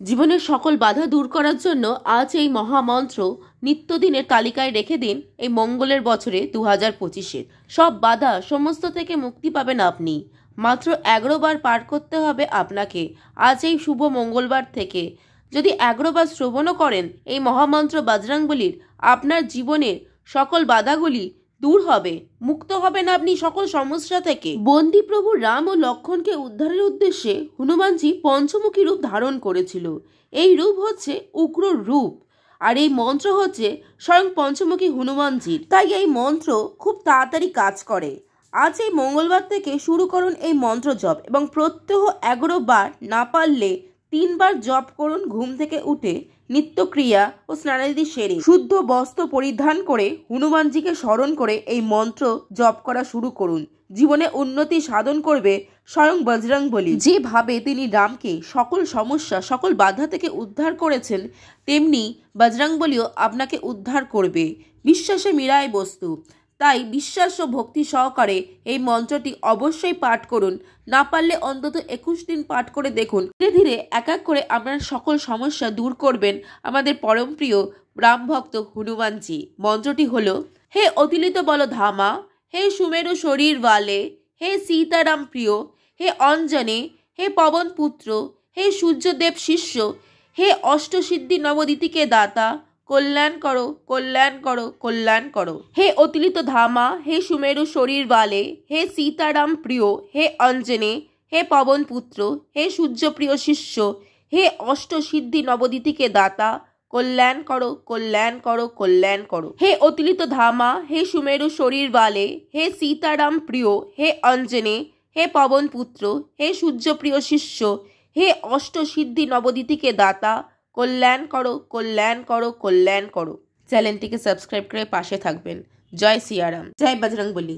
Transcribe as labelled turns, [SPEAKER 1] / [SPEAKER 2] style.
[SPEAKER 1] জীবনের সকল বাধা দূর করার জন্য আজ এই মহামন্ত্র নিত্যদিনের তালিকায় রেখে দিন। এই মঙ্গলের বছরে 2025-এর সব বাধা সমস্ত থেকে মুক্তি পাবেন আপনি। মাত্র 11 বার পাঠ করতে হবে আপনাকে আজ এই শুভ মঙ্গলবার থেকে। যদি 11 বার শ্রবণও করেন এই মহামন্ত্র বজরংবলীর, আপনার জীবনের সকল বাধাগুলি দূর হবে, মুক্ত হবেন আপনি সকল সমস্যা থেকে। বন্দী প্রভু রাম ও লক্ষণকে উদ্ধারের উদ্দেশ্যে হনুমানজি পঞ্চমুখী রূপ ধারণ করেছিল। এই রূপ হচ্ছে উগ্র রূপ, আর এই মন্ত্র হচ্ছে স্বয়ং পঞ্চমুখী হনুমানজির। তাই এই মন্ত্র খুব তাড়াতাড়ি কাজ করে। আজ এই মঙ্গলবার থেকে শুরু করুন এই মন্ত্র জপ এবং প্রত্যহ 11 বার, না পারলে 3 বার জপ করুন। ঘুম থেকে উঠে নিত্যক্রিয়া ও স্নানাদি সেরে শুদ্ধ বস্ত্র পরিধান করে হনুমানজিকে স্মরণ করে এই মন্ত্র জপ করা শুরু করুন। জীবনে উন্নতি সাধন করবে স্বয়ং বজরংবলী। যেভাবে তিনি রামকে সকল সমস্যা সকল বাধা থেকে উদ্ধার করেছেন, তেমনি বজরংবলীও আপনাকে উদ্ধার করবে। বিশ্বাসে মিলায় বস্তু। তাই বিশ্বাস ও ভক্তি সহকারে এই মন্ত্রটি অবশ্যই পাঠ করুন। না পারলে অন্তত 21 দিন পাঠ করে দেখুন। ধীরে ধীরে এক এক করে আপনার সকল সমস্যা দূর করবেন আমাদের পরম প্রিয় রাম ভক্ত হনুমানজি। মন্ত্রটি হলো: হে অতিলিত বল ধামা, হে সুমেরু শরীর ওয়ালে, হে সীতারাম প্রিয়, হে অঞ্জনে, হে পবন পুত্র, হে সূর্যদেব শিষ্য, হে অষ্টসিদ্ধি নবদিতিকে দাতা, কল্যাণ করো, কল্যাণ করো, কল্যাণ করো। হে অতিলিত ধামা, হে সুমেরু শরীর বালে, হে সীতারাম প্রিয়, হে অঞ্জনে, হে পবন পুত্র, হে সূর্যপ্রিয় শিষ্য, হে অষ্টসিদ্ধি নবদিতিকে দাতা, কল্যাণ করো, কল্যাণ করো, কল্যাণ করো। হে অতিলিত ধামা, হে সুমেরু শরীর বালে, হে সীতারাম প্রিয়, হে অঞ্জনে, হে পবন পুত্র, হে সূর্যপ্রিয় শিষ্য, হে অষ্টসিদ্ধি নবদিতিকে দাতা, কল্যাণ করো, কল্যাণ করো, কল্যাণ করো। চ্যানেলটিকে সাবস্ক্রাইব করে পাশে থাকবেন। জয় সিয়ারাম, জয় বজরংবলী।